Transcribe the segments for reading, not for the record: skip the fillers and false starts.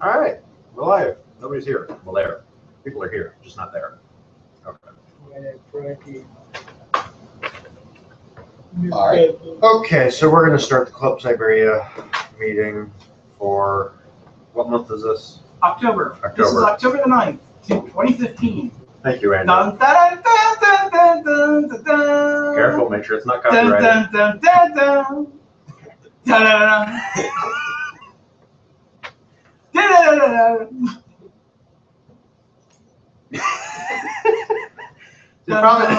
All right, we're live. Nobody's here. Well, there. People are here, just not there. Okay. All right. Okay, so we're going to start the Club Cyberia meeting for what month is this? October. October. This is October the 9th, 2015. Thank you, Andy. Dun, dun, dun, dun, dun, dun, dun, dun. Careful, make sure it's not Dun, copyrighted. dun, dun, dun, dun. Dun, dun, dun. Dun, dun, dun, dun. You probably-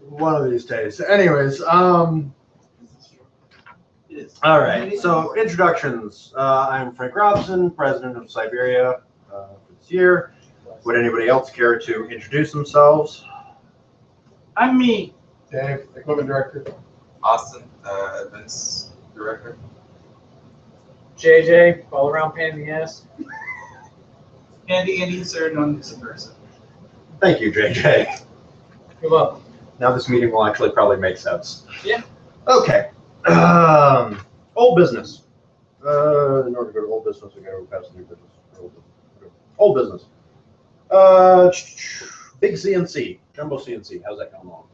One of these days. Anyways, all right. So introductions. I'm Frank Robson, president of Cyberia for this year. Would anybody else care to introduce themselves? I'm me. Dave, equipment director. Austin, events director. JJ, all around pain in the ass. Andy is there, known as a person. Thank you, JJ. You're welcome. Now this meeting will actually probably make sense. Yeah. Okay. Old business. In order to go to old business, we got to pass new business. Old business. Big CNC, jumbo CNC. How's that coming along?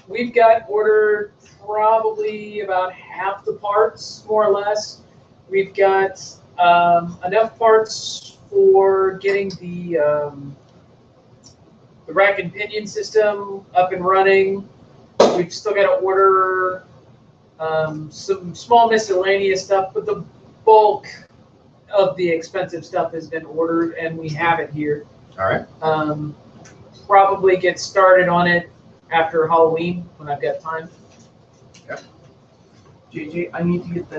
We've got ordered probably about half the parts, more or less. We've got enough parts for getting the rack and pinion system up and running. We've still got to order some small miscellaneous stuff, but the bulk of the expensive stuff has been ordered, and we have it here. All right. Probably get started on it after Halloween when I've got time. JJ, I need to get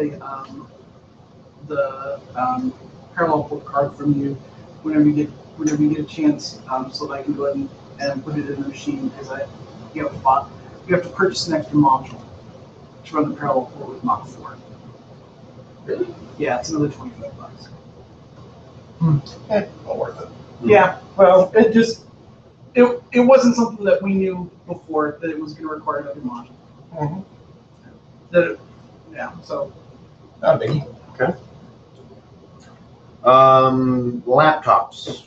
the parallel port card from you whenever you get a chance, so that I can go ahead and put it in the machine, because you have to purchase an extra module to run the parallel port with Mach 4. Really? Yeah, it's another $25. Well worth it. Yeah, well, it wasn't something that we knew before that it was going to require another module. So. Not a biggie. Okay. Laptops.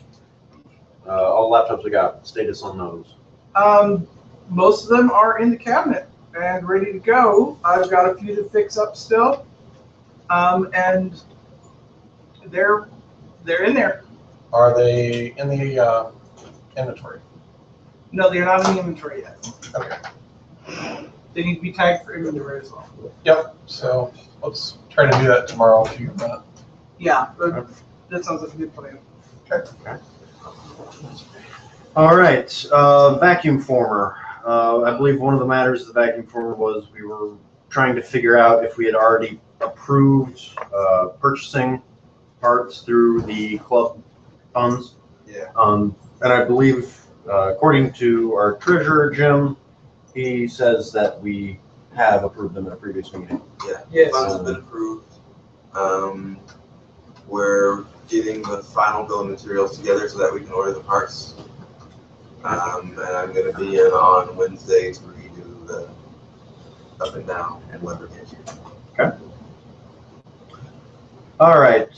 All the laptops we got. Status on those. Most of them are in the cabinet and ready to go. I've got a few to fix up still, and they're in there. Are they in the inventory? No, they're not in the inventory yet. Okay. They need to be tagged for inventory as well. Yep. So let's try to do that tomorrow if you want. Yeah, that sounds like a good plan. Okay. All right. Vacuum former. I believe one of the matters of the vacuum former was we were trying to figure out if we had already approved purchasing parts through the club funds. Yeah. And I believe, according to our treasurer, Jim, he says that we have approved them in a previous meeting. Yeah. Yes. Funds have been approved. We're getting the final bill of materials together so that we can order the parts. And I'm going to be in on Wednesday to redo the up and down and lever gauge. Okay. All right.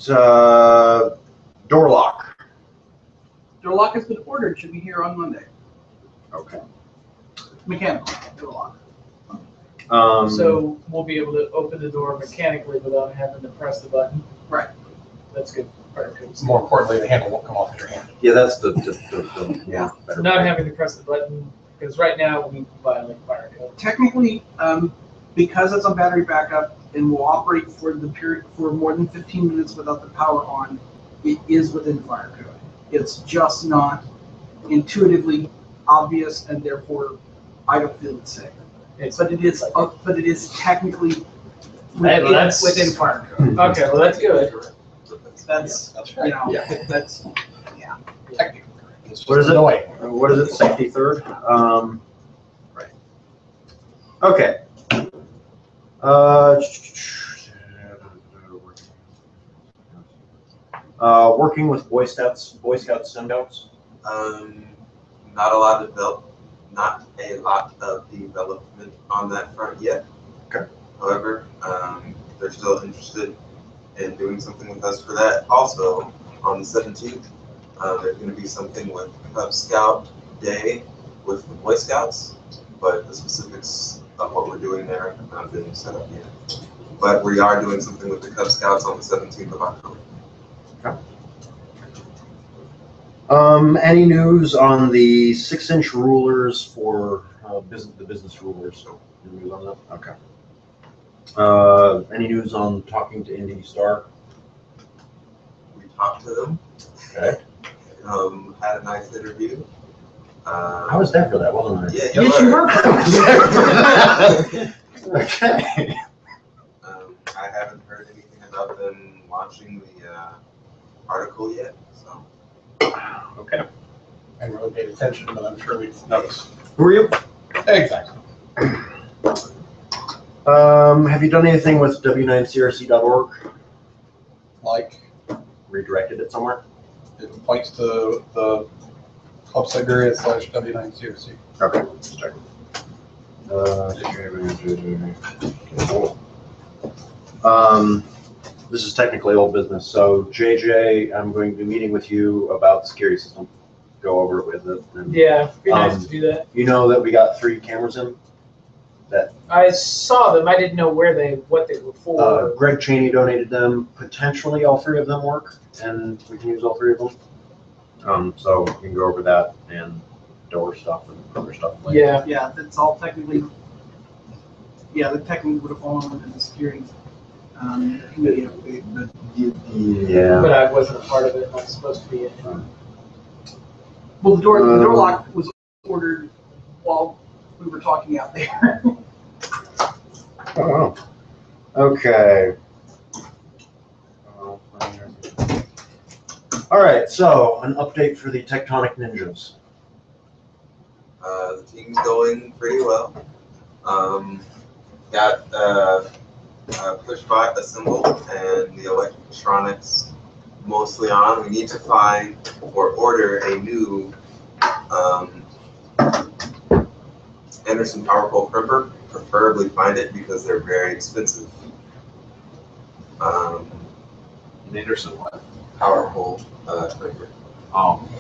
Door lock. Door lock has been ordered. Should be here on Monday. Okay. Mechanical door lock. So we'll be able to open the door mechanically without having to press the button. Right. That's good. Very good. More importantly, the handle won't come off your hand. Yeah, that's the yeah. Better Not part. having to press the button, because right now we violate fire code. Technically, because it's on battery backup and will operate for the period for more than 15 minutes without the power on, it is within fire code. It's just not intuitively obvious, and therefore I don't feel it's safe. But it is technically within fire code. Okay, well that's good. That's That's right. you know Yeah. that's Technically correct. It's just What is it? annoying. What is it? Safety third. Right. Okay. Working with Boy Scouts send outs. Not a lot of development on that front yet. Okay. However, they're still interested in doing something with us for that. Also, on the 17th, there's going to be something with Cub Scout Day with the Boy Scouts, but the specifics of what we're doing there have not been set up yet. But we are doing something with the Cub Scouts on the 17th of October. Okay. Any news on the 6-inch rulers for the business rulers? Any news on that? Okay. Any news on talking to Indy Star? We talked to them. Okay. Had a nice interview. I was there for that, wasn't I? Yeah, Yes, you were. Okay. I haven't heard anything about them launching the article yet, so. Okay. I haven't really paid attention, but I'm sure we've noticed. Who are you? Exactly. Have you done anything with w9crc.org? Like, Redirected it somewhere? it points to the Club Cyberia / W9CRC. Okay, let's check. This is technically old business. So JJ, I'm going to be meeting with you about the security system. Go over it with it. And Yeah, it'd be nice to do that. you know that we got 3 cameras in. I saw them. I didn't know what they were for. Greg Cheney donated them. Potentially all 3 of them work, and we can use all 3 of them. So we can go over that and door stuff and other stuff. Later. Yeah. Yeah, that's all technically. Yeah, the technically would have fallen under the security committee update, but Yeah. But I wasn't a part of it. I was supposed to be in it. well, the door lock was ordered while we were talking out there. Oh. Okay. All right. So an update for the Tectonic Ninjas. The team's going pretty well. Got push bot assembled and the electronics mostly on. We need to find or order a new Anderson power pole crimper. Preferably find it because they're very expensive. Anderson what? Power pole crimper.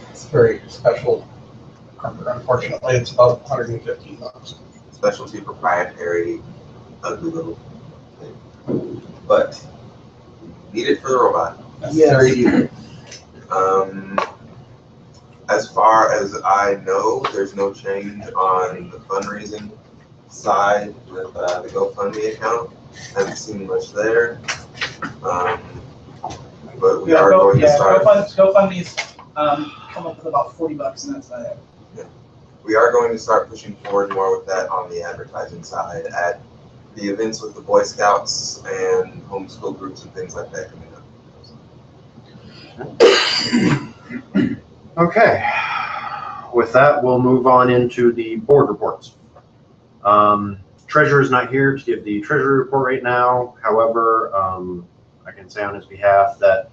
It's very special. Unfortunately, it's about $115. Specialty proprietary ugly little thing. But need it for the robot. Necessary evil. As far as I know, there's no change on the fundraising side with the GoFundMe account. Haven't seen much there. But we are going to start. GoFundMe's come up with about $40, and that's it. We are going to start pushing forward more with that on the advertising side at the events with the Boy Scouts and homeschool groups and things like that coming up. Okay. With that, we'll move on into the board reports. Treasurer is not here to give the treasury report right now. However, I can say on his behalf that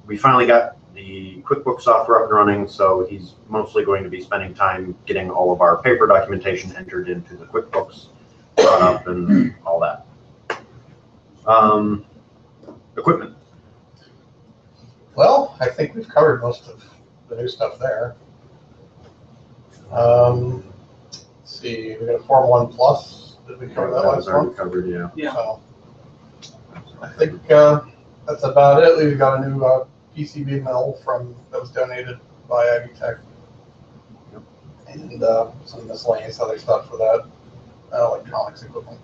we finally got the QuickBooks software up and running, so he's mostly going to be spending time getting all of our paper documentation entered into the QuickBooks, brought up, and all that. Equipment. Well, I think we've covered most of the new stuff there. Let's see, we got a Form 1 Plus. Did we cover that That was last already one? covered, yeah. Yeah. So, I think that's about it. We've got a new PCB mill that was donated by Ivy Tech. Yep. And some miscellaneous other stuff for that. Electronics equipment.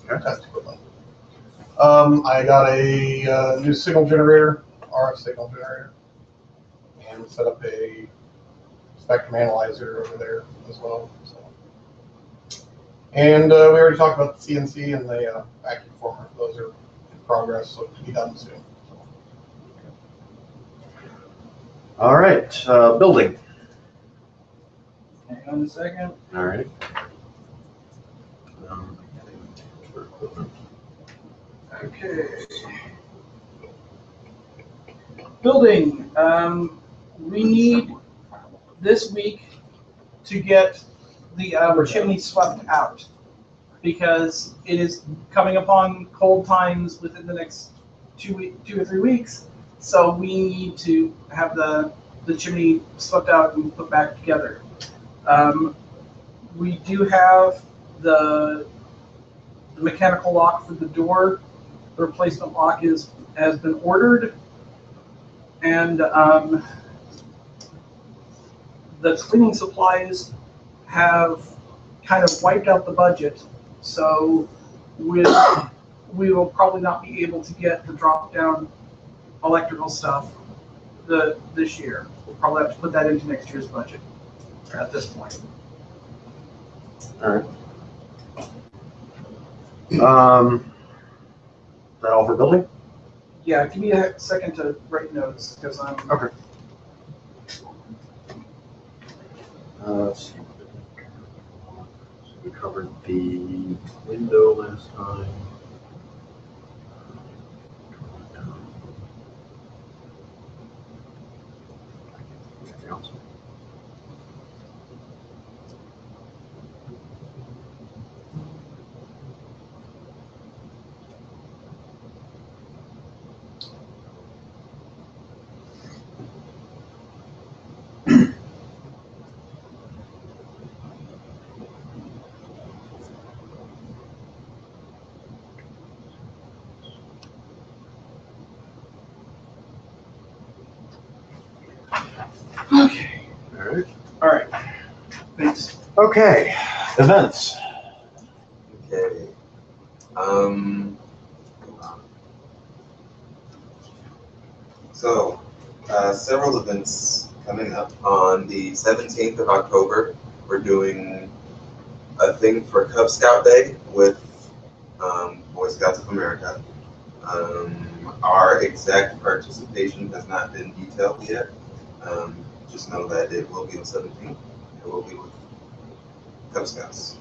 Okay. Test equipment. I got a new signal generator, RF signal generator. And set up a spectrum analyzer over there as well. So. And we already talked about the CNC and the vacuum former. Those are in progress, so to be done soon. So. All right, building. Hang on a second. All right. Okay. Building. We need this week to get the chimney swept out, because it is coming upon cold times within the next 2 or 3 weeks. So we need to have the chimney swept out and put back together. We do have the mechanical lock for the door. The replacement lock has been ordered, and the cleaning supplies have kind of wiped out the budget. So we will probably not be able to get the drop-down electrical stuff this year. We'll probably have to put that into next year's budget at this point. All right. Is that all for building? Yeah, give me a second to write notes, because I'm... Okay. Let's see. So we covered the window last time. Anything else? Okay. All right. All right. Thanks. Okay. Events. Okay. So, several events coming up. On the 17th of October, we're doing a thing for Cub Scout Day with Boy Scouts of America. Our exact participation has not been detailed yet. Just know that it will be on 17th. It will be with Cub Scouts.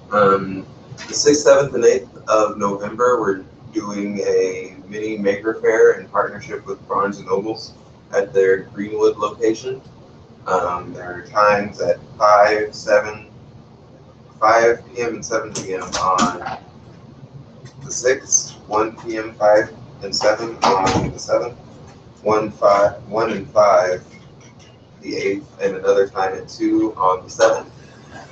The 6th, 7th, and 8th of November, we're doing a mini maker fair in partnership with Barnes & Nobles at their Greenwood location. There are times at 5 p.m. and 7 p.m. on the 6th, 1 p.m., 5 and 7 on the 7th, 1 and 5 the 8th, and another time at 2 on the 7th.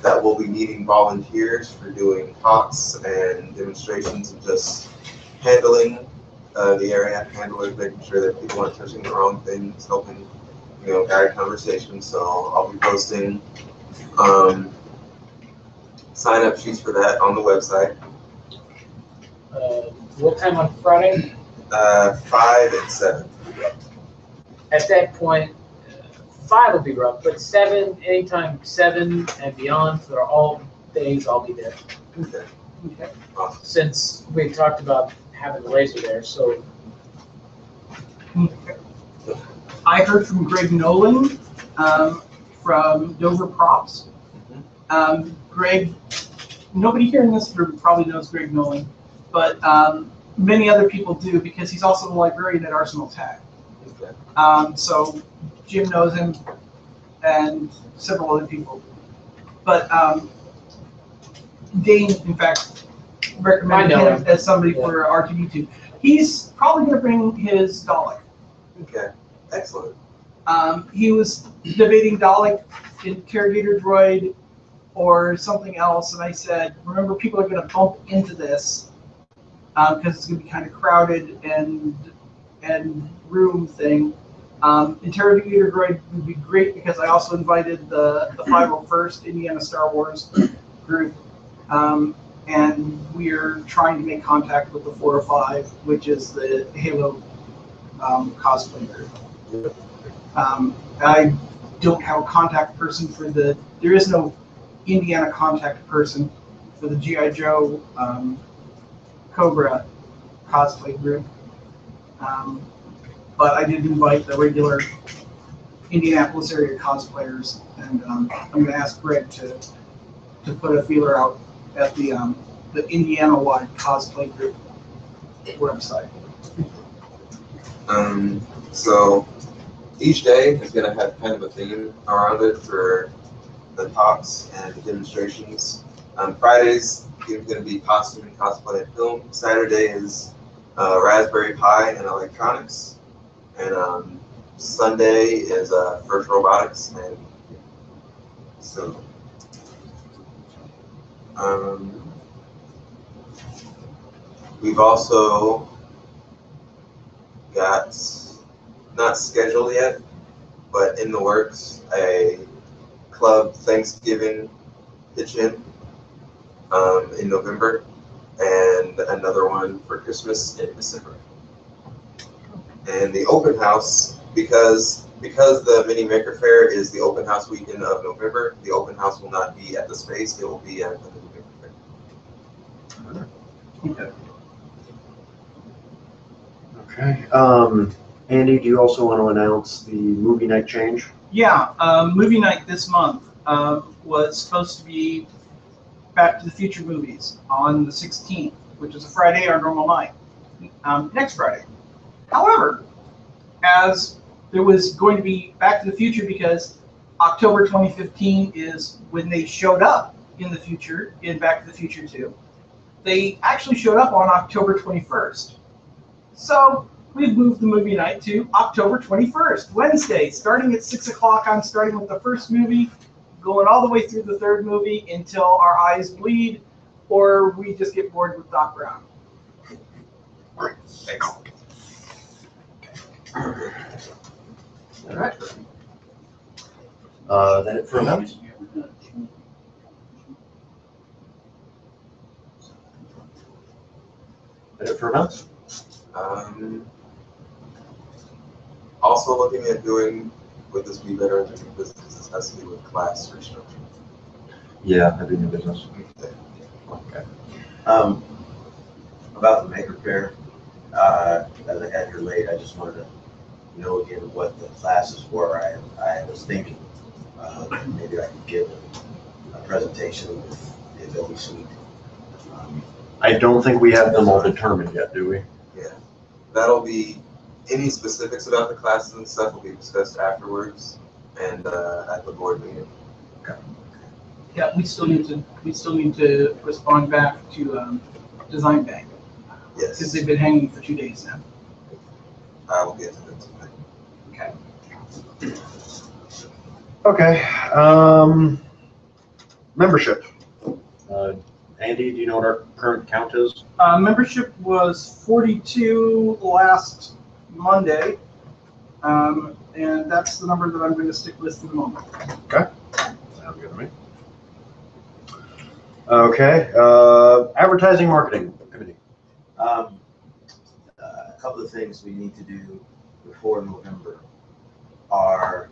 That will be needing volunteers for doing talks and demonstrations and just handling the area, handlers, making sure that people aren't touching the wrong things, helping, guide conversations. So I'll be posting sign-up sheets for that on the website. What time on Friday? 5 and 7. At that point, 5 will be rough, but 7, anytime 7 and beyond, for all days, I'll be there. Okay. Okay. Awesome. Since we talked about having the laser there, so I heard from Greg Nolan from Dover Props. Greg, nobody here in this group probably knows Greg Nolan, but many other people do, because he's also the librarian at Arsenal Tech. Okay. So Jim knows him and several other people. But Dane, in fact, recommended him as somebody for R2D2. He's probably going to bring his Dalek. Okay. Excellent. He was debating Dalek, Interrogator Droid, or something else, and I said, remember, people are going to bump into this because it's going to be kind of crowded and room thing. Interrogator Droid would be great, because I also invited the 501st Indiana Star Wars group, and we're trying to make contact with the 405, which is the Halo cosplay group. I don't have a contact person for there is no Indiana contact person for the G.I. Joe Cobra cosplay group. But I did invite the regular Indianapolis area cosplayers, and I'm going to ask Greg to put a feeler out at the Indiana-wide cosplay group website. So, each day is going to have kind of a theme around it for the talks and demonstrations. Fridays is going to be costume and cosplay and film. Saturday is Raspberry Pi and electronics. And Sunday is first robotics. And so we've also got, not scheduled yet, but in the works, a club Thanksgiving pitch-in in November, and another one for Christmas in December. And the open house, because the Mini Maker Fair is the open house weekend of November, the open house will not be at the space, it will be at the Mini Maker Fair. Okay. Andy, do you also want to announce the movie night change? Yeah, movie night this month was supposed to be Back to the Future movies on the 16th, which is a Friday, our normal night, next Friday. However, as there was going to be Back to the Future because October 2015 is when they showed up in the future, in Back to the Future 2, they actually showed up on October 21st. So we've moved the movie night to October 21st, Wednesday, starting at 6 o'clock. I'm starting with the first movie, going all the way through the third movie until our eyes bleed or we just get bored with Doc Brown. All right. Thanks. All right. Then it for announcements. Also looking at doing, would this be better in the new business? This has to do with class restructure. Yeah, I do new business. Okay. About the Maker Fair, as I had here late, I just wanted to know again what the classes were. I was thinking maybe I could give a presentation with the Adobe Suite. I don't think we have them all determined yet, do we? Yeah, that'll be, any specifics about the classes and stuff will be discussed afterwards and at the board meeting. Okay. Yeah, we still need to respond back to Design Bank because Yes, they've been hanging for 2 days now. I will get to that tonight. Okay. Okay. Membership. Andy, do you know what our current count is? Membership was 42 last Monday, and that's the number that I'm going to stick with for the moment. Okay. Sounds good to me. Okay. Advertising marketing committee. A couple of things we need to do before November are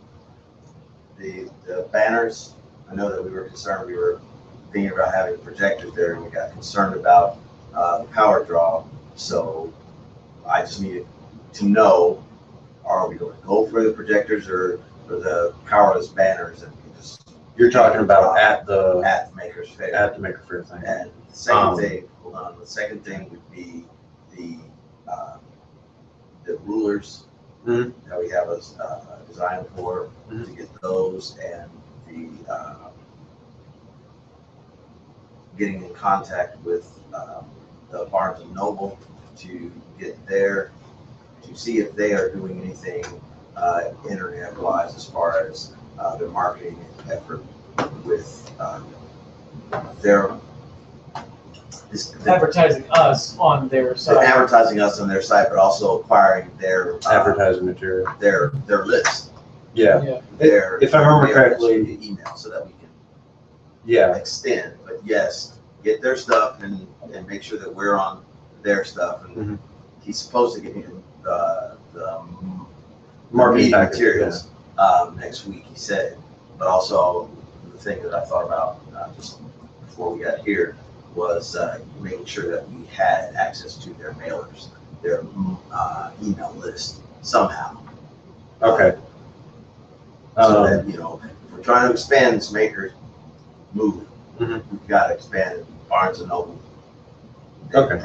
the banners. I know that we were concerned, we were thinking about having projectors there, and we got concerned about the power draw. So I just needed to know, are we going to go for the projectors or for the powerless banners? And we just You're talking about at the Maker's Fair. at the Maker Fair thing. And the second thing, hold on, the second thing would be the rulers Mhm. that we have a design for, Mhm. to get those, and the getting in contact with the Barnes and Noble to get there, to see if they are doing anything internet-wise as far as their marketing effort with their Advertising us on their side. advertising us on their site, but also acquiring their Advertising material. their list. Yeah. Yeah. Their If I remember their correctly- email, so that we can Yeah. extend. But yes, get their stuff and make sure that we're on their stuff. And Mhm. he's supposed to get me the Marketing meeting package, materials next week, he said. But also the thing that I thought about just before we got here was making sure that we had access to their mailers, their email list somehow. Okay. So that, you know, if we're trying to expand this Maker move, Mhm. we've got to expand Barnes and Noble. They Okay.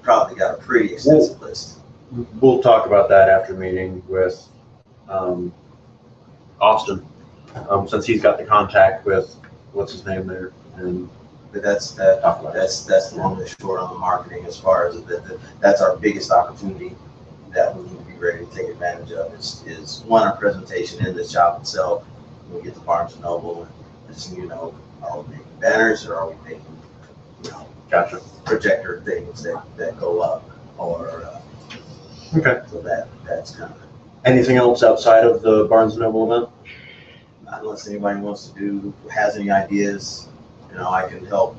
probably got a pretty extensive list. We'll talk about that after meeting with Austin, since he's got the contact with what's his name there. And But that's the long and short on the marketing as far as that's our biggest opportunity that we need to be ready to take advantage of is one, our presentation in the shop itself. When we get to Barnes and Noble, and just, are we making banners or are we making, gotcha. projector things that go up or, Okay. so that's kind of, Anything else outside of the Barnes and Noble event? unless anybody has any ideas, I can help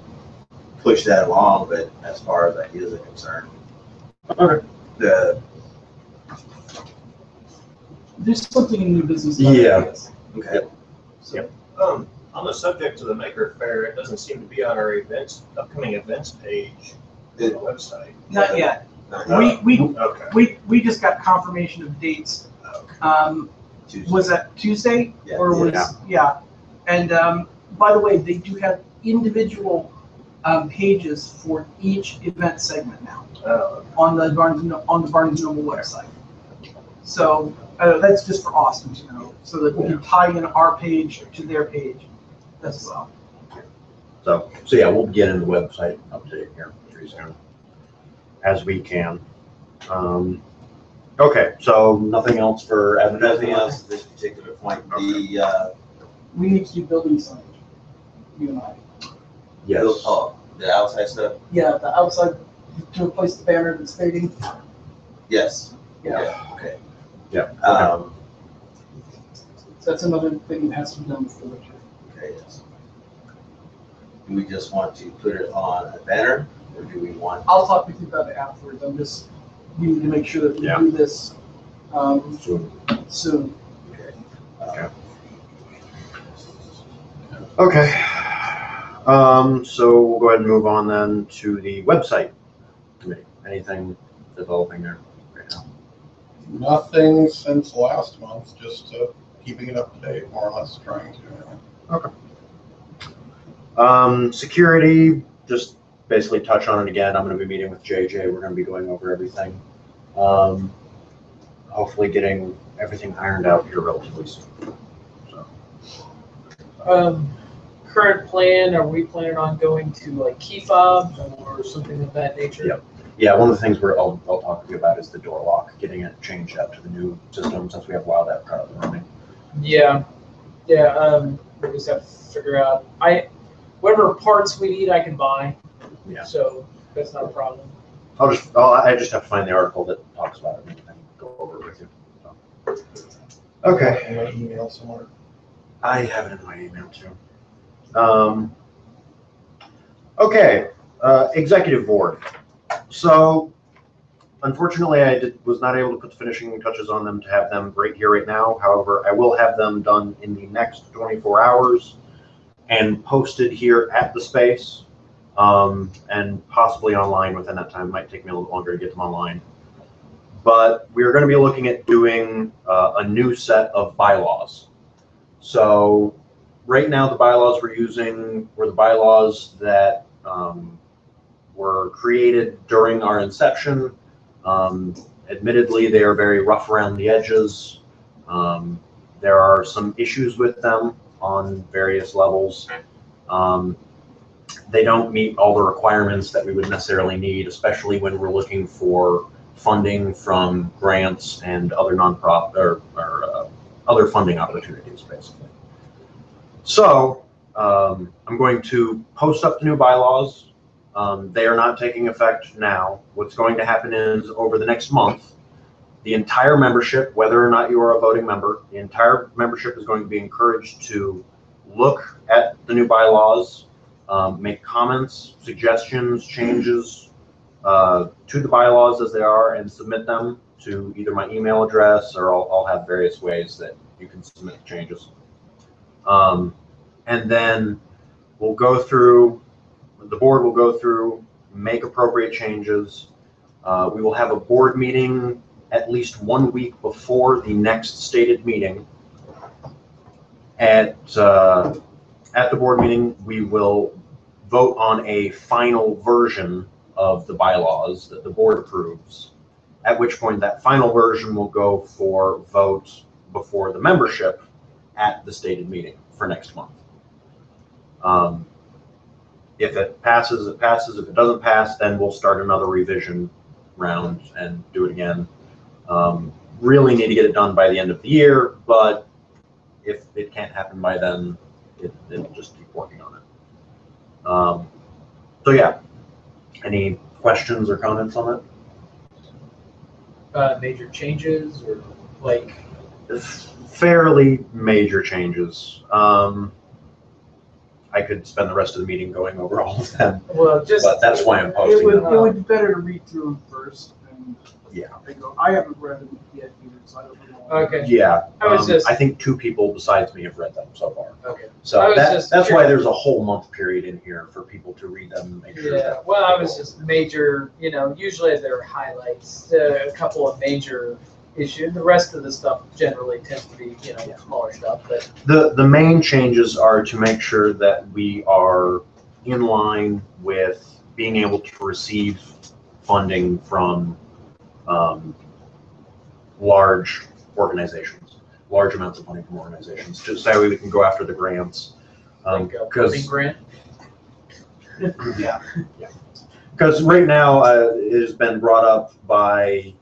push that along, but as far as ideas are concerned, Okay. There's something in new business. Yeah. Okay. On the subject of the Maker Fair, it doesn't seem to be on our upcoming events page on the website. Not yet. Not We just got confirmation of dates. Tuesday. Was that Tuesday? Yeah. Or was, yeah. And, by the way, they do have individual, pages for each event segment now on the Barnes and Noble website. So, that's just for Austin to know, so that we can tie in our page to their page as well. So yeah, we'll get in the website update here pretty soon, as we can. Okay, so nothing else for advertising? Nothing else at this particular point. Okay. We need to do building signage, you and I. Yes. The outside stuff? Yeah, the outside, to replace the banner that's fading. Yes. Yeah. Okay. Yeah. That's another thing that has to be done before winter. Okay, yes. Do we just want to put it on a banner, or do we want? I'll talk with you about it afterwards. We need to make sure that we do this, soon. Okay. Okay. So we'll go ahead and move on then to the website committee. Anything developing there right now? Nothing since last month, just keeping it up to date, more or less, trying to. Okay. Security, just basically touch on it again. I'm going to be meeting with JJ. We're going to be going over everything. Hopefully getting everything ironed out here relatively soon. So. Current plan, are we planning on going to like key fob or something of that nature? Yep. Yeah, one of the things I'll talk to you about is the door lock, getting it changed out to the new system since we have Wild App currently running. Yeah. We just have to figure out. Whatever parts we need, I can buy. Yeah. So that's not a problem. I just have to find the article that talks about it and go over it with you. So. Okay. In my email somewhere. I have it in my email too. Okay, executive board. So, unfortunately, I was not able to put the finishing touches on them to have them right here, right now. However, I will have them done in the next 24 hours and posted here at the space, and possibly online within that time. It might take me a little longer to get them online. But we're going to be looking at doing a new set of bylaws. So, right now, the bylaws we're using were the bylaws that were created during our inception. Admittedly, they are very rough around the edges. There are some issues with them on various levels. They don't meet all the requirements that we would necessarily need, especially when we're looking for funding from grants and other nonprofit or other funding opportunities, basically. So I'm going to post up the new bylaws. They are not taking effect now. What's going to happen is over the next month, the entire membership, whether or not you are a voting member, the entire membership is going to be encouraged to look at the new bylaws, make comments, suggestions, changes to the bylaws as they are, and submit them to either my email address, or I'll have various ways that you can submit changes. And then we'll go through, the board will go through, make appropriate changes. We will have a board meeting at least 1 week before the next stated meeting. At the board meeting, we will vote on a final version of the bylaws that the board approves, at which point that final version will go for vote before the membership, at the stated meeting for next month. If it passes, it passes. If it doesn't pass, then we'll start another revision round and do it again. Really need to get it done by the end of the year, but if it can't happen by then, it'll just keep working on it. So yeah, any questions or comments on it? Major changes or like? Fairly major changes. I could spend the rest of the meeting going over all of them, Well, just. but that's why I'm It posting would, them. it would be better to read through them first and. Yeah. I haven't read them yet either, so I don't know. Okay. Yeah, I was just- I think 2 people besides me have read them so far. Okay. I So was just that's why curious. there's a whole month period in here for people to read them and make sure. Yeah, that well, I was people- just major, usually there are highlights, a couple of major issues. The rest of the stuff generally tends to be, smaller stuff, but. The main changes are to make sure that we are in line with being able to receive funding from large organizations, large amounts of funding from organizations, just that way we can go after the grants. Like a Because funding grant. yeah, because right now it has been brought up by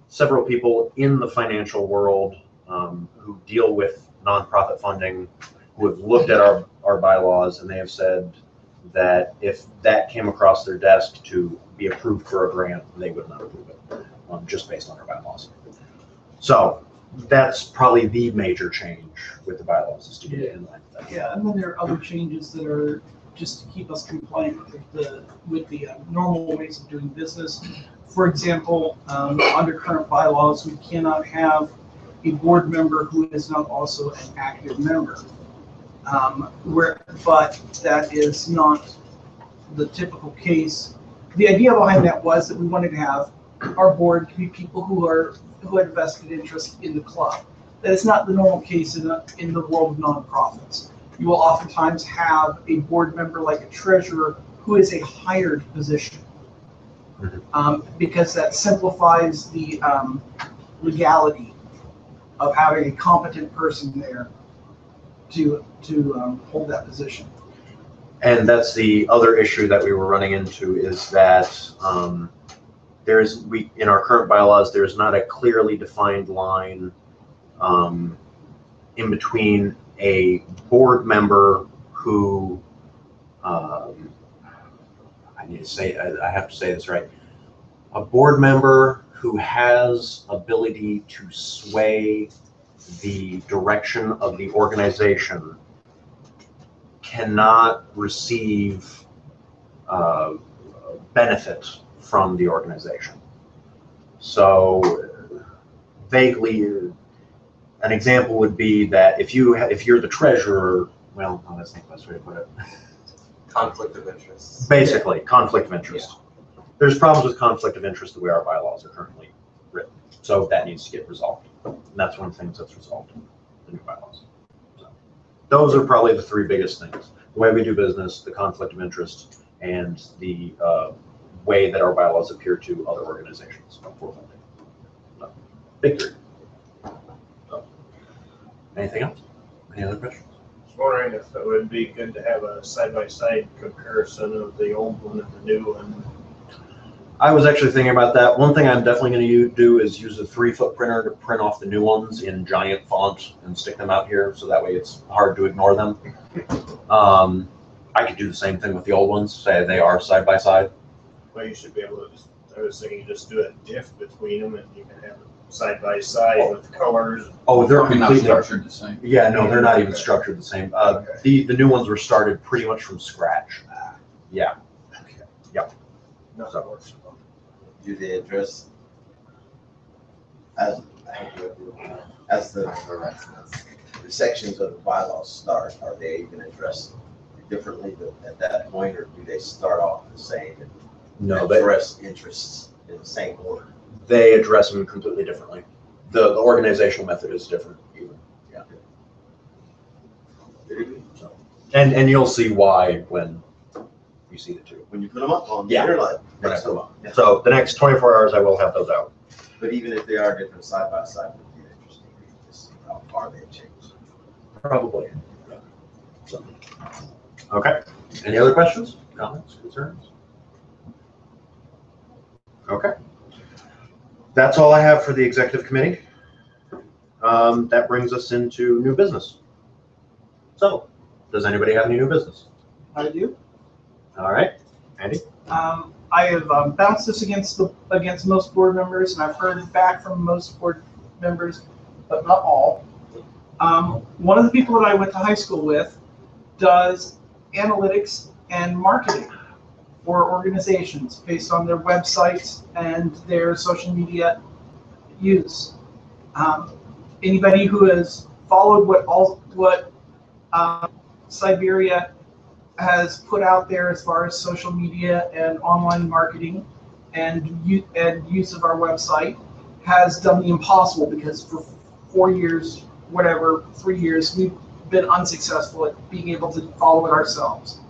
several people in the financial world who deal with nonprofit funding, who have looked at our bylaws, and they have said that if that came across their desk to be approved for a grant, they would not approve it, just based on our bylaws. So that's probably the major change with the bylaws, is to get it in line with that. Yeah, and then there are other changes that are just to keep us compliant with the normal ways of doing business. For example, under current bylaws, we cannot have a board member who is not also an active member. But that is not the typical case. The idea behind that was that we wanted to have our board to be people who had vested interest in the club. That is not the normal case in the world of nonprofits. You will oftentimes have a board member like a treasurer who is a hired position, because that simplifies the legality of having a competent person there to hold that position. And that's the other issue that we were running into, is that in our current bylaws, there's not a clearly defined line in between a board member who I have to say this right, a board member who has ability to sway the direction of the organization cannot receive benefit from the organization. So vaguely, an example would be that if you're the treasurer, well, no, that's not the best way to put it. Conflict of interest. Basically, conflict of interest. There's problems with conflict of interest the way our bylaws are currently written. So that needs to get resolved. And that's one of the things that's resolved in the new bylaws. So those are probably the 3 biggest things: the way we do business, the conflict of interest, and the way that our bylaws appear to other organizations for funding. So, big 3. So, anything else? Any other questions? Just wondering if it would be good to have a side-by-side comparison of the old one and the new one. I was actually thinking about that. One thing I'm definitely going to do is use a 3-foot printer to print off the new ones in giant font and stick them out here, so that way it's hard to ignore them. I could do the same thing with the old ones, say they are side by side. Well, you should be able to I was thinking just do a diff between them and you can have them side by side with colors. Oh, they're Probably not completely structured the same. Yeah, no, they're not even Okay. structured the same. Okay. The new ones were started pretty much from scratch. Yeah. Not So- works. Do they address as the sections of the bylaws start, are they even addressed differently at that point, or do they start off the same and No, address interests in the same order? they address them completely differently. The organizational method is different even. Yeah. So, and you'll see why when you see the 2. When you put them up on the Yeah. internet, When I next put to 'em them. So the next 24 hours, I will have those out. But even if they are different side by side, it would be interesting to see how far they've changed. Probably. So, okay. Any other questions, comments, concerns? Okay. That's all I have for the executive committee. That brings us into new business. So, does anybody have any new business? I do. All right, Andy? I have bounced this against most board members, and I've heard back from most board members, but not all. One of the people that I went to high school with does analytics and marketing for organizations based on their websites and their social media use. Anybody who has followed what Cyberia has put out there as far as social media and online marketing and use of our website has done the impossible, because for 4 years, whatever, 3 years, we've been unsuccessful at being able to follow it ourselves.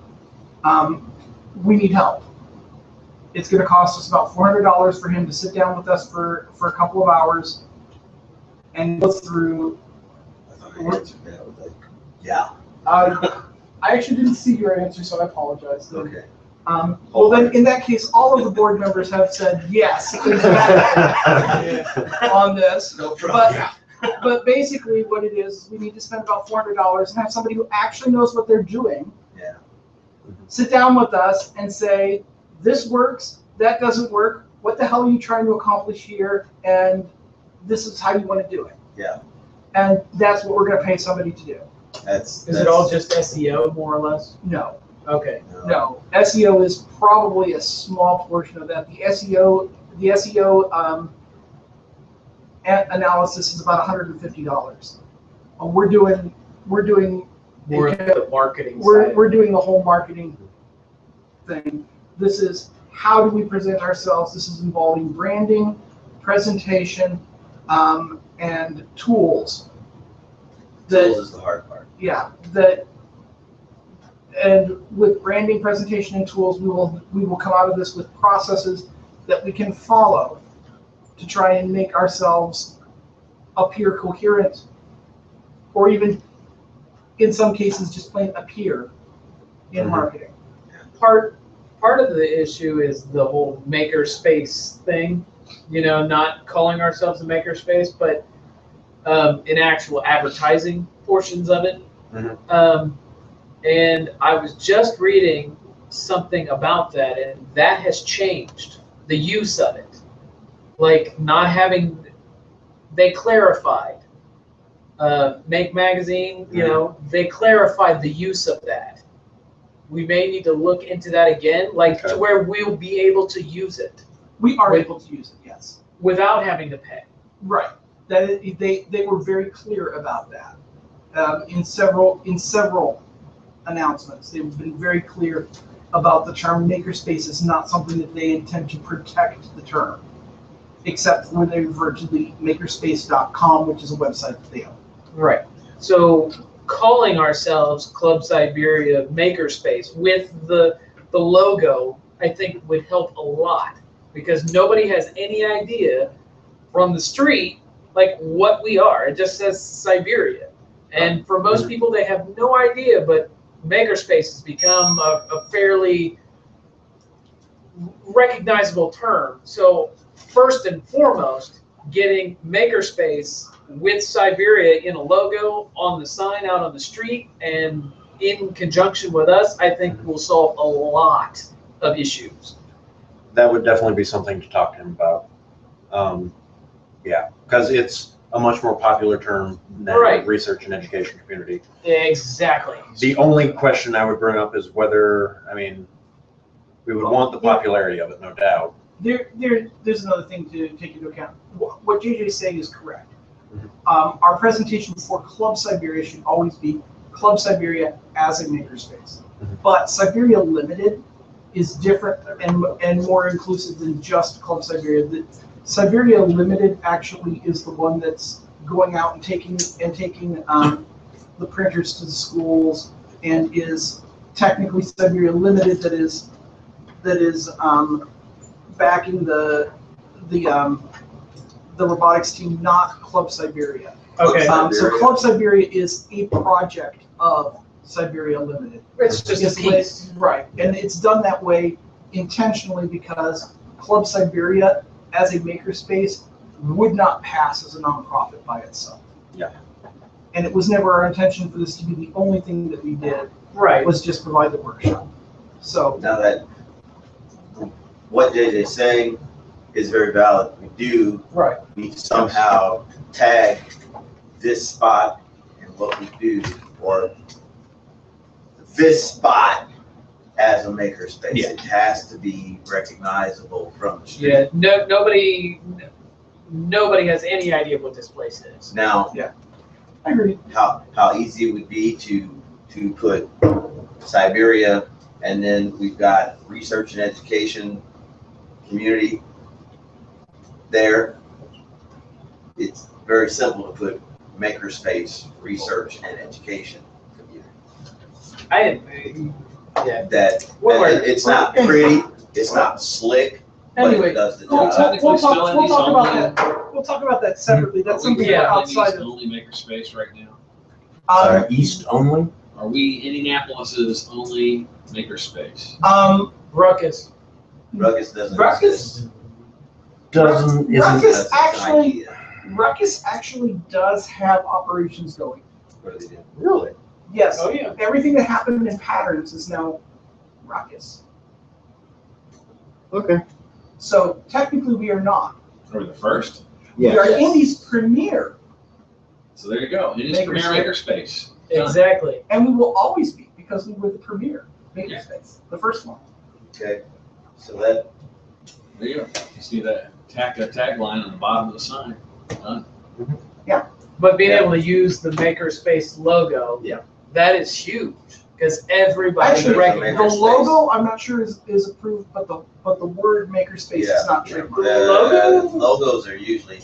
We need help. It's going to cost us about $400 for him to sit down with us for a couple of hours and go through. I thought I answered that. I was like, yeah. I actually didn't see your answer, so I apologize. Okay. Well, then, in that case, all of the board members have said yes on this. No problem. But basically, what it is, we need to spend about $400 and have somebody who actually knows what they're doing. Yeah. Sit down with us and say, this works, that doesn't work. What the hell are you trying to accomplish here? And this is how you want to do it. Yeah. And that's what we're going to pay somebody to do. Is it all just SEO, more or less? No. Okay. No, SEO is probably a small portion of that. The SEO analysis is about $150. We're doing More of the marketing side. we're doing the whole marketing thing. This is how do we present ourselves. This is involving branding, presentation, and tools. Tools is the hard part. Yeah, and with branding, presentation, and tools, we will come out of this with processes that we can follow to try and make ourselves appear coherent, or even in some cases just plain appear in marketing. Part of the issue is the whole makerspace thing. Not calling ourselves a makerspace, but in actual advertising portions of it. And I was just reading something about that, and that has changed the use of it. Like not having, they clarified, Make Magazine, they clarified the use of that. We may need to look into that again, to where we'll be able to use it. We are able to use it, yes. Without having to pay. Right. They were very clear about that. In several announcements, they've been very clear about the term makerspace is not something that they intend to protect the term, except when they refer to the makerspace.com, which is a website that they own. Right. So calling ourselves Club Cyberia Makerspace with the logo, I think would help a lot, because nobody has any idea from the street what we are. It just says Cyberia. And for most people, they have no idea, but Makerspace has become a fairly recognizable term. So first and foremost, getting Makerspace with Cyberia in a logo on the sign out on the street and in conjunction with us, I think will solve a lot of issues. That would definitely be something to talk to him about. Yeah, because it's a much more popular term than the research and education community. Exactly. The only question I would bring up is whether, we would want the popularity of it, no doubt. There's another thing to take into account. What JJ is saying is correct. Our presentation for Club Cyberia should always be Club Cyberia as a makerspace. But Cyberia Limited is different and more inclusive than just Club Cyberia. The Cyberia Limited actually is the one that's going out and taking the printers to the schools, and is technically Cyberia Limited that is backing the robotics team, not Club Cyberia. Okay. So Club Cyberia is a project of Cyberia Limited. It's just a It's piece. Right, and it's done that way intentionally because Club Cyberia as a makerspace would not pass as a nonprofit by itself. Yeah. And it was never our intention for this to be the only thing that we did, Right. was just provide the workshop. So, Now that what JJ's saying is very valid, we do right, need to somehow tag this spot and what we do, or this spot as a makerspace. Yeah. It has to be recognizable from the street. Yeah. Nobody has any idea what this place is. Now, I agree. how easy it would be to put Cyberia, and then we've got research and education community there. It's very simple to put makerspace, research and education community. That it's not pretty, it's not slick, but Anyway, it does the we'll job. talk, we'll talk, Technically we'll talk still about in that. We'll talk about that separately. That's something we're Yeah. outside of. Only makerspace right now. East only? Are we Indianapolis's only makerspace? Ruckus. Ruckus doesn't Ruckus, exist. Isn't, Ruckus That's an actually, idea. Ruckus actually does have operations going. What do they do? really? Yes. Oh, yeah. Everything that happened in Patterns is now Ruckus. Okay. So technically we are not. Are we the first? We are Indy's premier, So there you go. It is premier makerspace. Done. Exactly. and we will always be because we were the premier makerspace, the first one. Okay, so that, There you go. You see that tagline on the bottom of the sign. Done. But being able to use the makerspace logo, Yeah. that is huge because everybody Actually, recognizes the logo I'm not sure is approved, but the word makerspace Yeah. is not the trademarked. logos are usually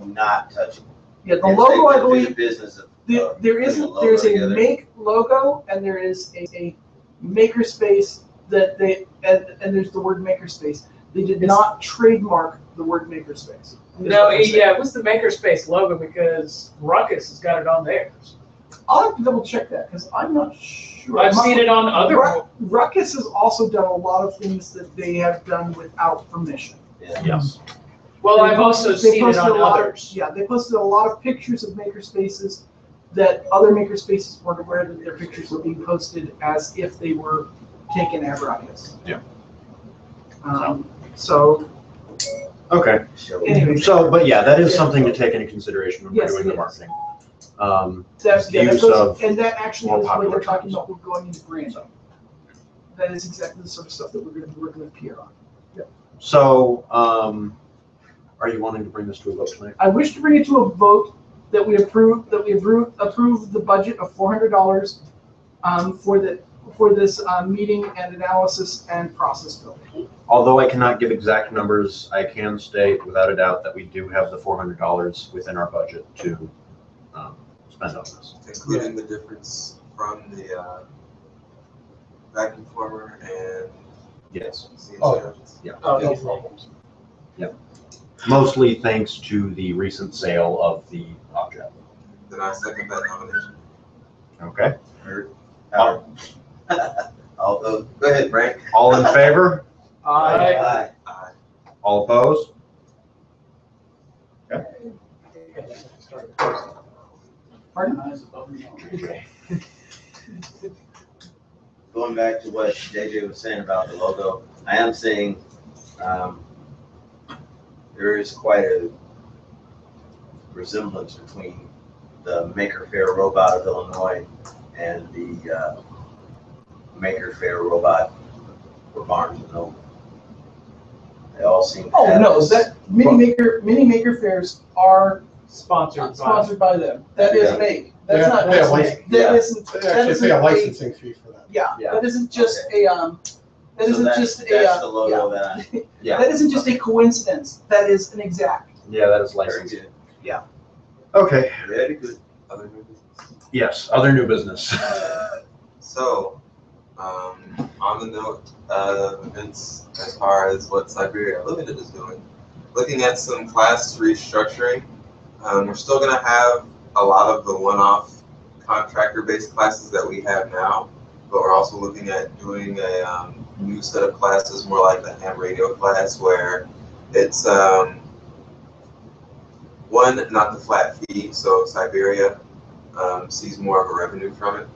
not touchable. Yeah, the If logo they I would do believe the business of there's putting a there's logo a together. make logo and there is a makerspace that they and there's the word makerspace. They did not trademark the word makerspace. No, yeah, it was the makerspace logo because Ruckus has got it on theirs. I'll have to double check that because I'm not sure. I've seen it on other. Ruckus has also done a lot of things that they have done without permission. Yeah. Yes. Well, They I've also posted- they seen it posted on a lot of- others. Yeah, they posted a lot of pictures of makerspaces that other makerspaces weren't aware that their pictures were being posted as if they were taken at Ruckus. Yeah. So Okay. So, anyway, So, but yeah, that is something to take into consideration when we're Yes, doing it the is. marketing. that Use goes, of and that actually more is what popular they're talking terms. about with going into branding. That is exactly the sort of stuff that we're going to be working with Pierre on. So, are you wanting to bring this to a vote tonight? I wish to bring it to a vote that we approve the budget of $400 for this meeting and analysis and process building. Although I cannot give exact numbers, I can state without a doubt that we do have the $400 within our budget to spend on this. Including the difference from the vacuum former and Yes. CNC Oh. engines. Oh, No yeah. problems. Mostly thanks to the recent sale of the object. Then I second that nomination. Okay. Howard. Go ahead, Frank. All in favor? I Aye. All opposed? Pardon? Going back to what JJ was saying about the logo, I am seeing there is quite a resemblance between the Maker Faire robot of Illinois and the Maker Faire robot for Barnes and Noble. They all seem to Oh, have no, this- that mini maker fairs are sponsored by. by them. That is Yeah. make. That's Yeah, not yeah, just license- make. That yeah. isn't, They that actually isn't pay a a, licensing fee for that. yeah, Yeah. that isn't just a, that So isn't that's, just a, that's the logo that I, Yeah. that isn't just a coincidence. That is an exact. Yeah, that is very licensed. good, Okay. very good. Other new business. Yes, other new business. So, on the note of events as far as what Cyberia Limited is doing, looking at some class restructuring, we're still going to have a lot of the one-off contractor-based classes that we have now, but we're also looking at doing a new set of classes, more like the ham radio class, where it's one, not the flat fee, so Cyberia sees more of a revenue from it.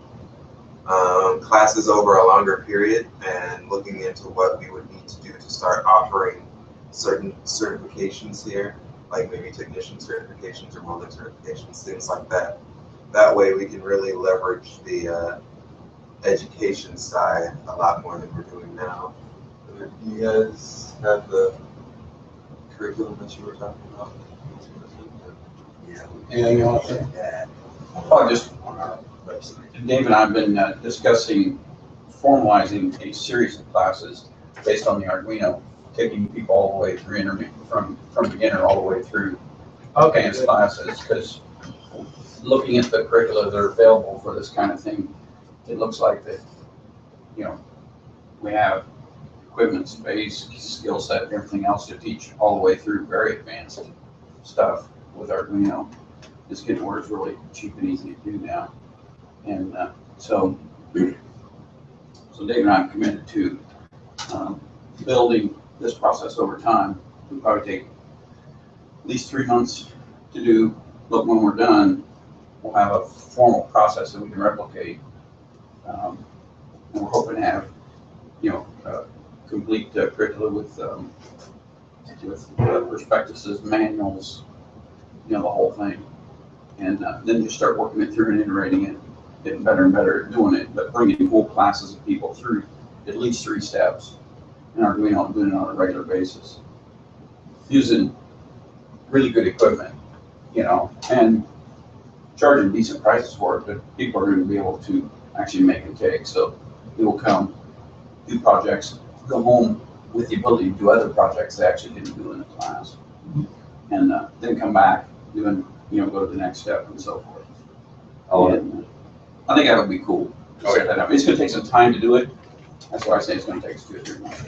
Classes over a longer period, and looking into what we would need to do to start offering certain certifications here, like maybe technician certifications or welding certifications, things like that. That way we can really leverage the education side a lot more than we're doing now. Do you guys have the curriculum that you were talking about? Yeah. Anything else? Yeah. Oh, just on our website. Dave and I have been discussing formalizing a series of classes based on the Arduino, taking people all the way through from beginner all the way through advanced classes, because looking at the curricula that are available for this kind of thing, it looks like that, you know, we have equipment, space, skill set, everything else to teach all the way through very advanced stuff with Arduino. It's getting where it's really cheap and easy to do now. And so Dave and I have committed to building this process over time. It'll probably take at least 3 months to do, but when we're done, we'll have a formal process that we can replicate. And we're hoping to have, you know, complete curricula with prospectuses, manuals, you know, the whole thing. And then just start working it through and iterating it, getting better and better at doing it, but bringing whole classes of people through at least 3 steps in Arduino and doing it on a regular basis. Using really good equipment, you know, and charging decent prices for it, but people are going to be able to actually make and take. So they will come, do projects, go home with the ability to do other projects they actually didn't do in the class, and then come back, doing, you know, go to the next step and so forth. And I think that would be cool to set that up. It's going to take some time to do it. That's why I say it's going to take us 2 or 3 months.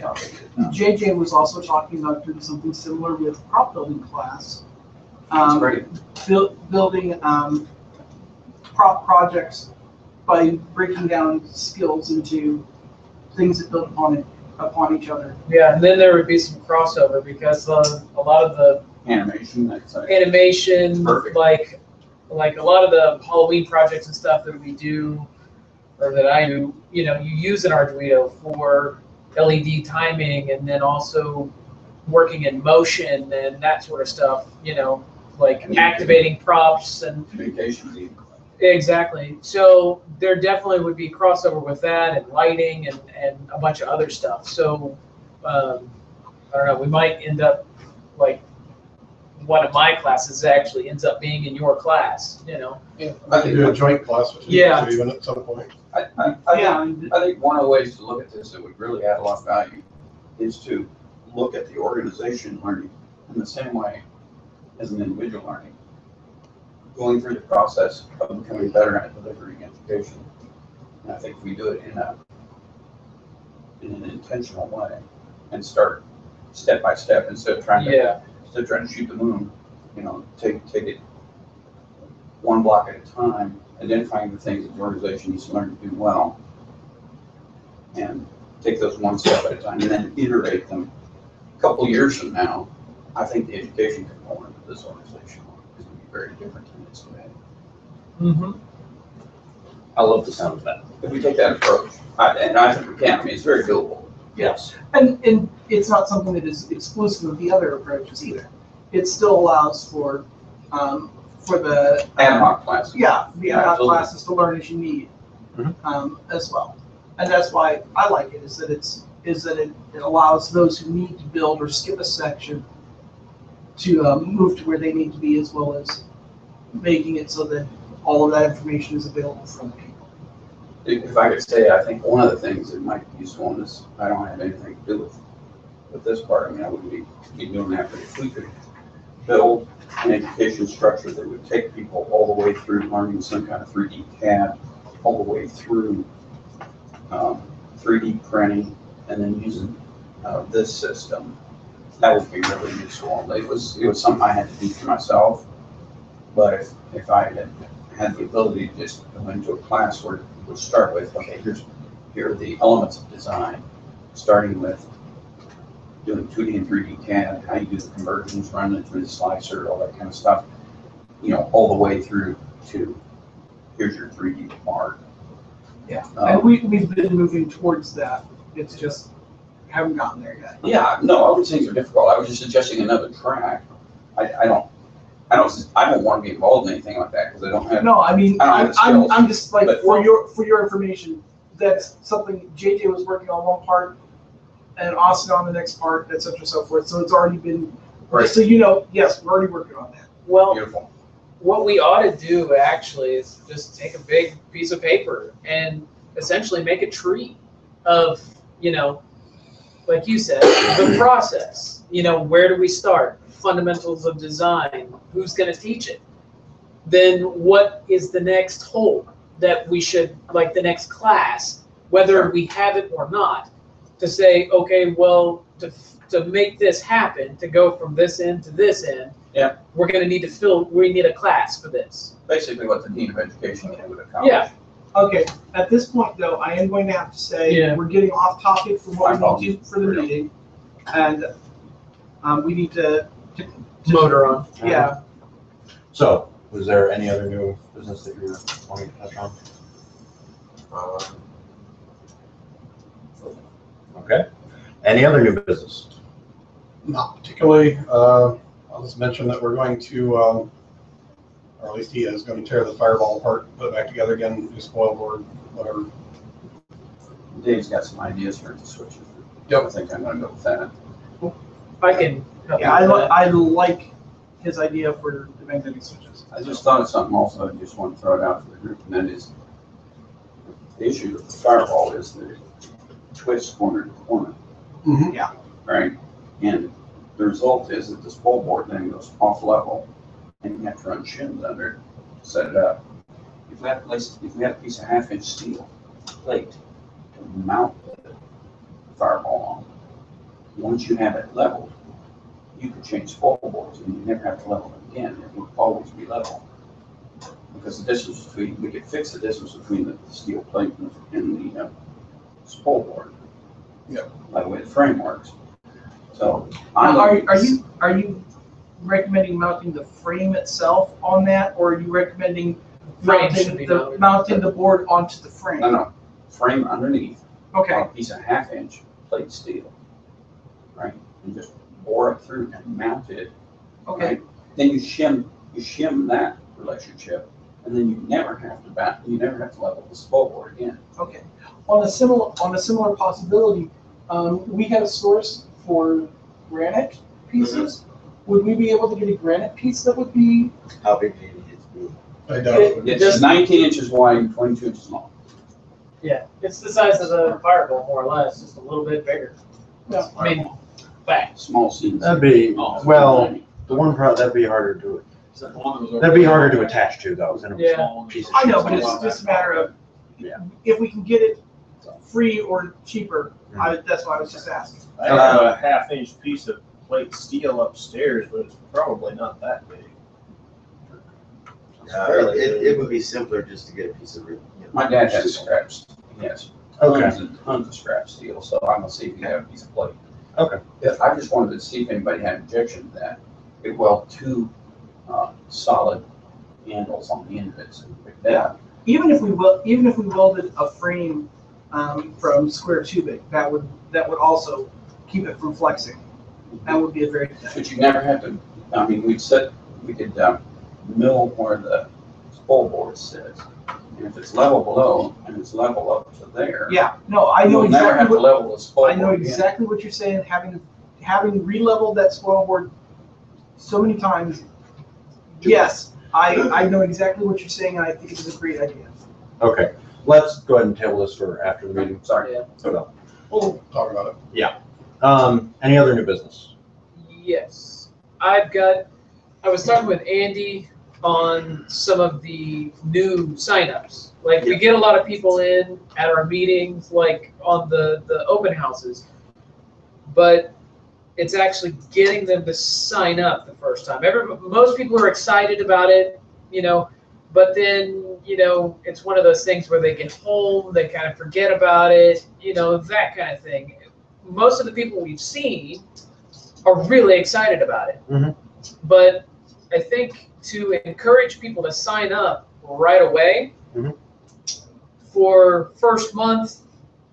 JJ was also talking about doing something similar with prop building class. That's great. Building prop projects by breaking down skills into things that build upon each other. Yeah, and then there would be some crossover because a lot of the Animation, that's animation, perfect. like a lot of the Halloween projects and stuff that we do, or that I do, you know, you use an Arduino for LED timing, and then also working in motion and that sort of stuff, you know, like activating props and Communication. exactly. So there definitely would be crossover with that, and lighting and a bunch of other stuff. So I don't know, we might end up like one of my classes actually ends up being in your class, you know. I could do a joint class with you, Yeah. even at some point. I think one of the ways to look at this that would really add a lot of value is to look at the organization learning in the same way as an individual learning. Going through the process of becoming better at delivering education. And I think if we do it in an intentional way and start step by step instead of trying to shoot the moon, you know, take it one block at a time, identifying the things that the organization needs to learn to do well, and take those one step at a time, and then iterate them. A couple years from now, I think the education component of this organization is going to be very different than it is today. Mm-hmm. I love the sound of that. If we take that approach, and I think we can, I mean, it's very doable. Yes, and it's not something that is exclusive of the other approaches either. It still allows for the Ad hoc classes. Yeah, the ad hoc Absolutely. classes to learn as you need, as well. And that's why I like it, is that it allows those who need to build or skip a section to move to where they need to be, as well as making it so that all of that information is available for other people. If I could say, I think one of the things that might be useful in this, I don't have anything to do with this part. I mean, I wouldn't be doing that, but if we could build an education structure that would take people all the way through learning some kind of 3D CAD, all the way through 3D printing, and then using this system, that would be really useful. It was something I had to do for myself, But if I had the ability to just go into a class where it would start with, okay, here are the elements of design, starting with doing 2D and 3D CAD, how you do the conversions, running it through the slicer, all that kind of stuff, all the way through to here's your 3D part. Yeah, and we've been moving towards that. It's just haven't gotten there yet. Yeah, no, all these things are difficult. I was just suggesting another track. I don't want to be involved in anything like that because I don't have. No, I mean, I don't have the skills, I'm just like, but- for your information, that's something JJ was working on one part and Austin on the next part, et cetera, so forth. So it's already been, Right. just so you know, yes, we're already working on that. Well, Beautiful. what we ought to do actually is just take a big piece of paper and essentially make a tree of, like you said, the process. Where do we start? Fundamentals of design. Who's going to teach it? Then what is the next hole that we should, like the next class, whether we have it or not, to say, okay, well, to make this happen, to go from this end to this end, Yeah. we're going to need we need a class for this. Basically what the Dean of Education would accomplish. Yeah. Okay, at this point though, I am going to have to say, Yeah. we're getting off topic from what My we need to for the apologies. meeting. And we need to Motor on. yeah, So, was there any other new business that you were wanting to touch on? Okay. Any other new business? Not particularly. I'll just mention that we're going to, or at least he is going to tear the Fireball apart, put it back together again, do spoil board, whatever. Dave's got some ideas for the switches. Yep. I think I'm gonna go with that. I can help yeah, you with that. I like his idea for the magnetic switches. I just thought of something also, I just want to throw it out for the group, and that is the issue with the Fireball is that it twists corner to corner, Mm-hmm. right? And the result is that this pole board then goes off level, and you have to run shims under it to set it up. If we had a piece of 1/2-inch steel plate to mount the Fireball on, once you have it leveled, you could change spoil boards and you never have to level it again. It would always be level. Because the distance between, we could fix the distance between the steel plate and the spoil board. Yep. By the way the frame works. So Now, are you recommending mounting the frame itself on that, or are you recommending Frame should be mounted. mounting the board onto the frame? No, frame underneath, Okay, a piece of 1/2-inch plate steel, right? And just bore it through and mount it. okay. Right? Then you shim that relationship, and then you never have to level the spoil board again. Okay. On a similar possibility, we have a source for granite pieces. Would we be able to get a granite piece that would be? How big do you need it to be? I doubt it would. It's Just- 19 inches wide and 22 inches long. Yeah, it's the size of the Fireball, more or less, just a little bit bigger. Yeah. I mean, back. Small seams. That'd be, Oh, well, the one part, that'd be harder to, Is that the one that was over that'd be there? harder to attach to though, than a Yeah. small piece of I know, sheet but it's steel. just a matter of, Yeah. if we can get it free or cheaper, that's why I was just asking. I have a 1/2-inch piece of plate steel upstairs, but it's probably not that big. It would be simpler just to get a piece of, My dad has scraps. Yes. Okay. Tons and tons of scrap steel, so I'm gonna see if you have a piece of plate. Okay. Yeah, I just wanted to see if anybody had objection to that. It weld two solid handles on the end of it, so like that. Even if we welded a frame from square tubing, that would also keep it from flexing. That would be a very good thing. But you never have to, I mean, we could mill where the spoil board sits. And if it's level below and it's level up to there. Yeah, no, I know You'll never have exactly to what, level the spoil I board know again. exactly what you're saying, having re-leveled that spoil board so many times. Yes, I know exactly what you're saying, and I think it's a great idea. Okay, let's go ahead and table this for after the meeting. Sorry. Yeah. So, We'll talk about it. any other new business? Yes. I was talking with Andy on some of the new signups. Like, we get a lot of people in at our meetings, like on the open houses, but it's actually getting them to sign up the first time. Most people are excited about it, you know, but then, you know, it's one of those things where they get home, they kind of forget about it, you know, that kind of thing. Most of the people we've seen are really excited about it. Mhm. But I think to encourage people to sign up right away Mhm. for first month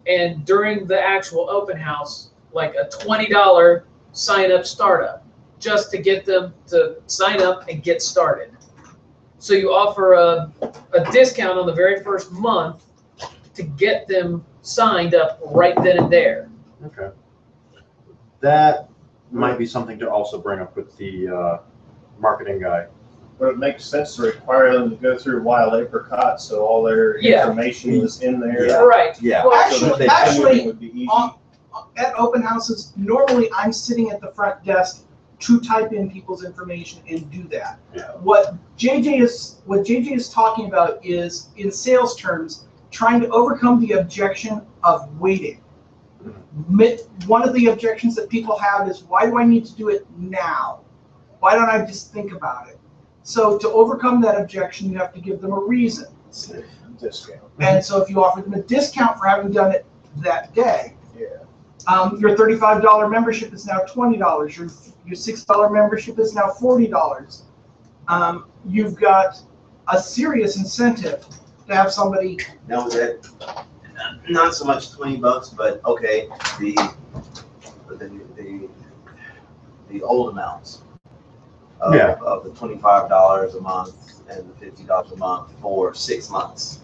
and during the actual open house, like a $20 sign up startup, just to get them to sign up and get started. So you offer a discount on the very first month to get them signed up right then and there. Okay. That might be something to also bring up with the marketing guy. But it makes sense to require them to go through Wild Apricot, so all their Yeah. information is in there. Yeah. Right. Yeah. Well, So that Actually, everything would be easy. At open houses, normally I'm sitting at the front desk to type in people's information and do that. Yeah. What JJ is talking about is, in sales terms, trying to overcome the objection of waiting. One of the objections that people have is, why do I need to do it now? Why don't I just think about it? So to overcome that objection, you have to give them a reason. Discount. And so if you offer them a discount for having done it that day, Yeah. your $35 membership is now $20. Your $6 membership is now $40. You've got a serious incentive to have somebody. No, that not so much $20, but okay, the old amounts of, Yeah. of the $25 a month and the $50 a month for 6 months.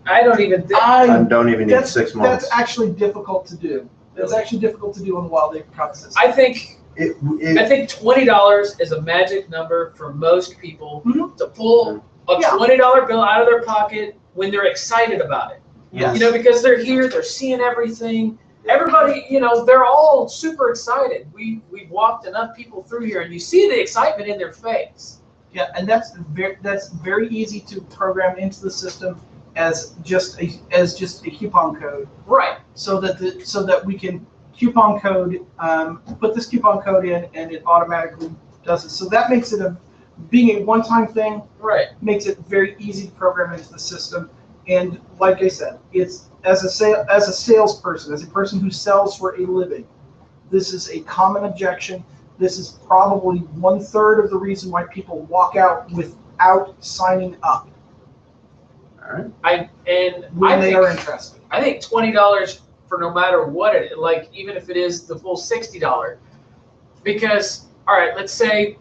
I don't even think. I don't even need 6 months. That's actually difficult to do. That's actually difficult to do on the Wild Apricot system. I think It, $20 is a magic number for most people to pull a Yeah. $20 bill out of their pocket when they're excited about it. Yes. You know, because they're here, they're seeing everything. Everybody, you know, they're all super excited. We've walked enough people through here, and you see the excitement in their face. Yeah, and that's very easy to program into the system as just a coupon code, Right. so that we can coupon code, put this coupon code in, and it automatically does it. So that makes it being a one-time thing, Right. makes it very easy to program into the system. And like I said, it's as a salesperson, as a person who sells for a living, this is a common objection. This is probably 1/3 of the reason why people walk out without signing up all right. I when they think, are interested. I think $20 for no matter what it, like even if it is the full $60, because all right, let's say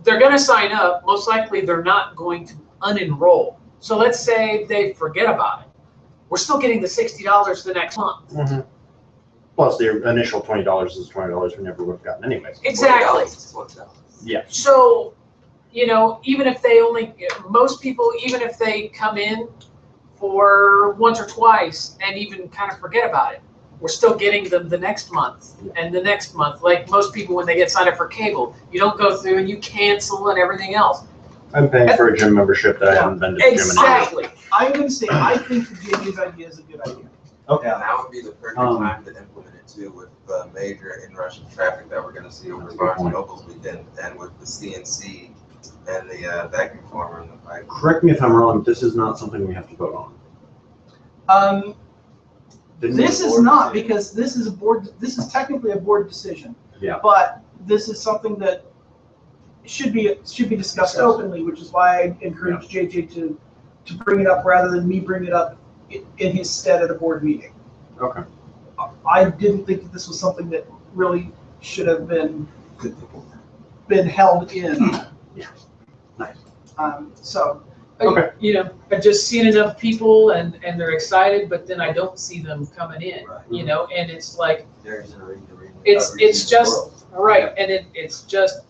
they're going to sign up. Most likely, they're not going to unenroll. So let's say they forget about it. We're still getting the $60 the next month. Mm-hmm. Plus the initial $20 is $20 we never would have gotten anyways. Exactly. Yeah. So, you know, even if they most people, even if they come in for once or twice and even kind of forget about it, we're still getting them the next month and the next month. Like most people, when they get signed up for cable, you don't go through and you cancel and everything else. I'm paying for a gym membership that I haven't been to the gym in years. Exactly. I'm going to say I think the JJ's idea is a good idea. Okay. And that would be the perfect time to implement it too, with the major inrush of traffic that we're gonna see over Barnes and Noble's weekend, and with the CNC and the vacuum former and the pipe. Correct me if I'm wrong, this is not something we have to vote on. This is not, because this is technically a board decision. Yeah. But this is something that should be discussed openly, which is why I encourage JJ to bring it up rather than me bring it up in his stead at a board meeting. Okay. I didn't think that this was something that really should have been held in. Yeah. Nice. So. Okay. You know, I've just seen enough people and they're excited, but then I don't see them coming in, Right. you know, and it's like, There's an arena. it's just, right, and it's just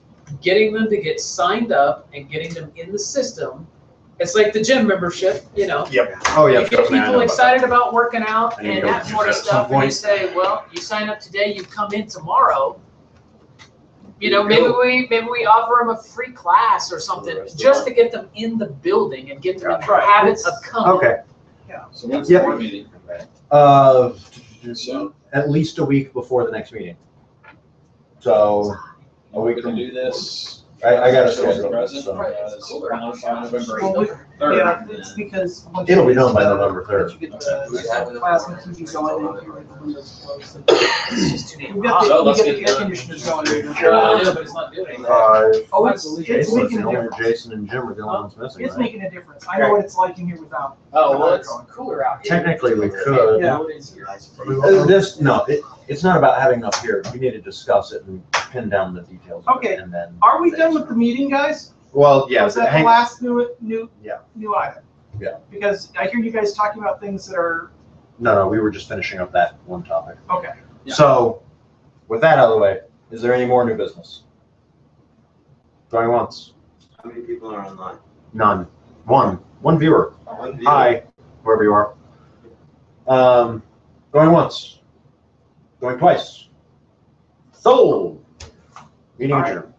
getting them to get signed up and getting them in the system. It's like the gym membership, you know. Yep. Oh yeah. You get trust me, I know people about excited about working out I need to and go that to sort of at some stuff, and you point. say, well, you sign up today, you come in tomorrow. You know, maybe we offer them a free class or something, just to get them in the building and get them in the Right. habit of coming. Okay. So when's Yeah. the board meeting? So At least a week before the next meeting. So a are we week gonna from do this I gotta Christmas schedule it, present, so. around by November Well, we- 3rd. Yeah, it's because. once It'll you be get done by the- November 3rd. once you get the plasma TV going and your windows closed. It's just too damn We've got So the, we let's get get the air done. conditioners going. Yeah, but it's not doing anything. Oh, it's Jason, making a only difference. Jason and Jim are the only ones missing, It's right? making a difference. I know what it's like in here without. Oh, well, it's cooler out here. Technically, we could. Yeah. This, no, it's not about having enough here. We need to discuss it and pin down the details. of it, Okay. And then, Are we done with the meeting, guys? well, yeah. Was that the hang- last new item? Yeah. Because I hear you guys talking about things that are, No, we were just finishing up that one topic. okay. Yeah. So, with that out of the way, is there any more new business? Going once? How many people are online? None. One viewer. One viewer. Hi, wherever you are. Going once. Going twice. Sold. Meeting All right. adjourned.